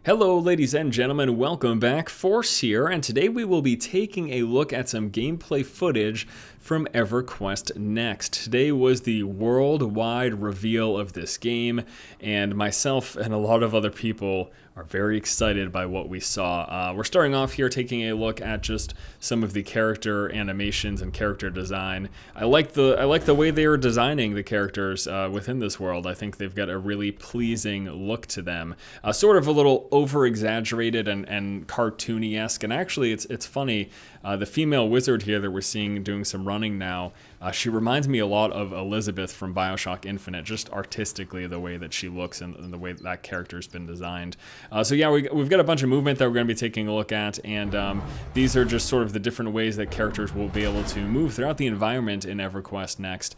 Hello ladies and gentlemen, welcome back. Force here, and today we will be taking a look at some gameplay footage from EverQuest Next. Today was the worldwide reveal of this game, and myself and a lot of other people are very excited by what we saw. We're starting off here taking a look at just some of the character animations and character design. I like the way they are designing the characters within this world. I think they've got a really pleasing look to them. Sort of a little over-exaggerated and cartoony-esque, and actually it's funny. The female wizard here that we're seeing doing some running now, she reminds me a lot of Elizabeth from BioShock Infinite, just artistically the way that she looks and the way that character's been designed. So yeah, we've got a bunch of movement that we're going to be taking a look at, and these are just sort of the different ways that characters will be able to move throughout the environment in EverQuest Next.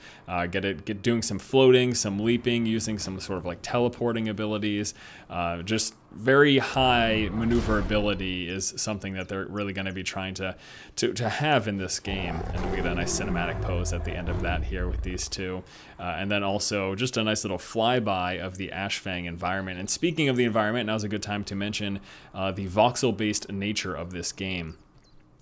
Doing some floating, some leaping, using some sort of like teleporting abilities. Just very high maneuverability is something that they're really going to be trying to have in this game. And we get a nice cinematic pose at the end of that here with these two. And then also just a nice little flyby of the Ashfang environment. And speaking of the environment, now's a good time to mention the voxel-based nature of this game.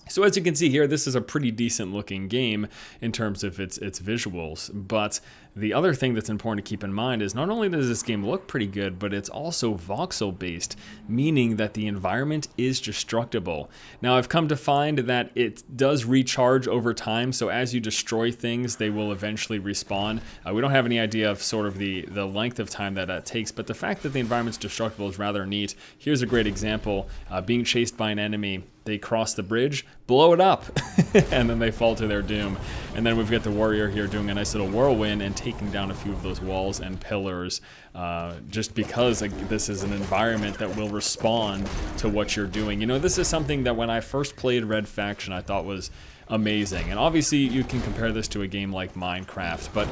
So as you can see here, this is a pretty decent looking game in terms of its visuals, but the other thing that's important to keep in mind is not only does this game look pretty good, but it's also voxel based, meaning that the environment is destructible. Now I've come to find that it does recharge over time, so as you destroy things, they will eventually respawn. We don't have any idea of sort of the length of time that takes, but the fact that the environment's destructible is rather neat. Here's a great example, being chased by an enemy. They cross the bridge, blow it up, and then they fall to their doom. And then we've got the warrior here doing a nice little whirlwind and taking down a few of those walls and pillars, just because this is an environment that will respond to what you're doing. You know, this is something that when I first played Red Faction, I thought was amazing. And obviously you can compare this to a game like Minecraft, but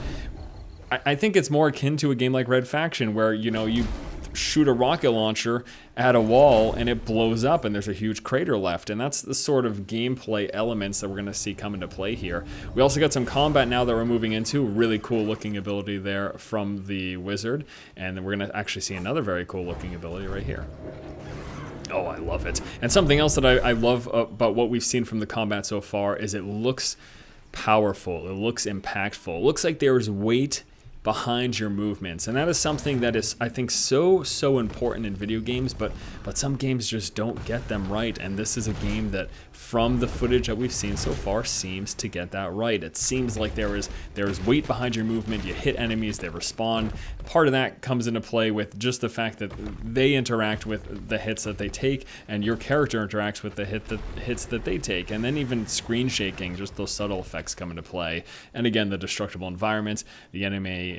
I think it's more akin to a game like Red Faction, where, you know, you shoot a rocket launcher at a wall and it blows up and there's a huge crater left, and that's the sort of gameplay elements that we're going to see come into play here. We also got some combat now that we're moving into. Really cool looking ability there from the wizard, and then we're going to actually see another very cool looking ability right here. Oh, I love it. And something else that I love about what we've seen from the combat so far is it looks powerful, it looks impactful, it looks like there's weight behind your movements, and that is something that is, I think, so important in video games, but some games just don't get them right, and this is a game that, from the footage that we've seen so far, seems to get that right. It seems like there is weight behind your movement. You hit enemies, they respond. Part of that comes into play with just the fact that they interact with the hits that they take, and your character interacts with the hits that they take, and then even screen shaking, just those subtle effects come into play. And again, the destructible environment, the enemy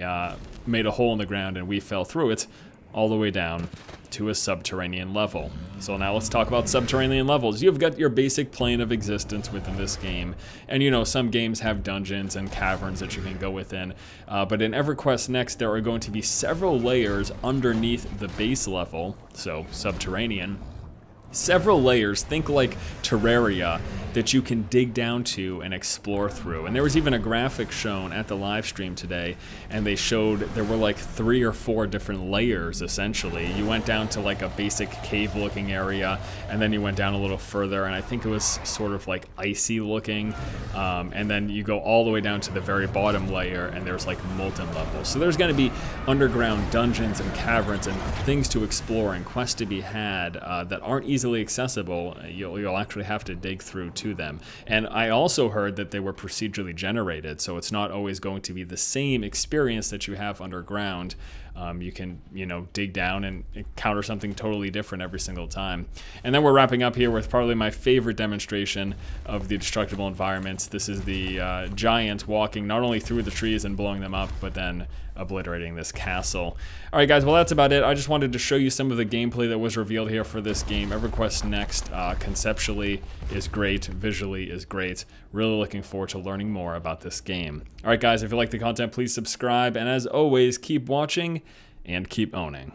made a hole in the ground and we fell through it all the way down to a subterranean level. So now let's talk about subterranean levels. You've got your basic plane of existence within this game, and you know, some games have dungeons and caverns that you can go within, but in EverQuest Next there are going to be several layers underneath the base level, so subterranean. Several layers, think like Terraria, that you can dig down to and explore through. And there was even a graphic shown at the live stream today, and they showed there were like 3 or 4 different layers, essentially. You went down to like a basic cave looking area, and then you went down a little further, and I think it was sort of like icy looking, and then you go all the way down to the very bottom layer, and there's like molten levels. So there's going to be underground dungeons and caverns and things to explore and quests to be had that aren't easily accessible. You'll actually have to dig through to them. And I also heard that they were procedurally generated, so it's not always going to be the same experience that you have underground. You can, you know, dig down and encounter something totally different every single time. And then we're wrapping up here with probably my favorite demonstration of the destructible environments. This is the giant walking not only through the trees and blowing them up, but then obliterating this castle. Alright guys, well that's about it. I just wanted to show you some of the gameplay that was revealed here for this game. EverQuest Next conceptually is great, visually is great. Really looking forward to learning more about this game. Alright guys, if you like the content, please subscribe, and as always, keep watching and keep owning.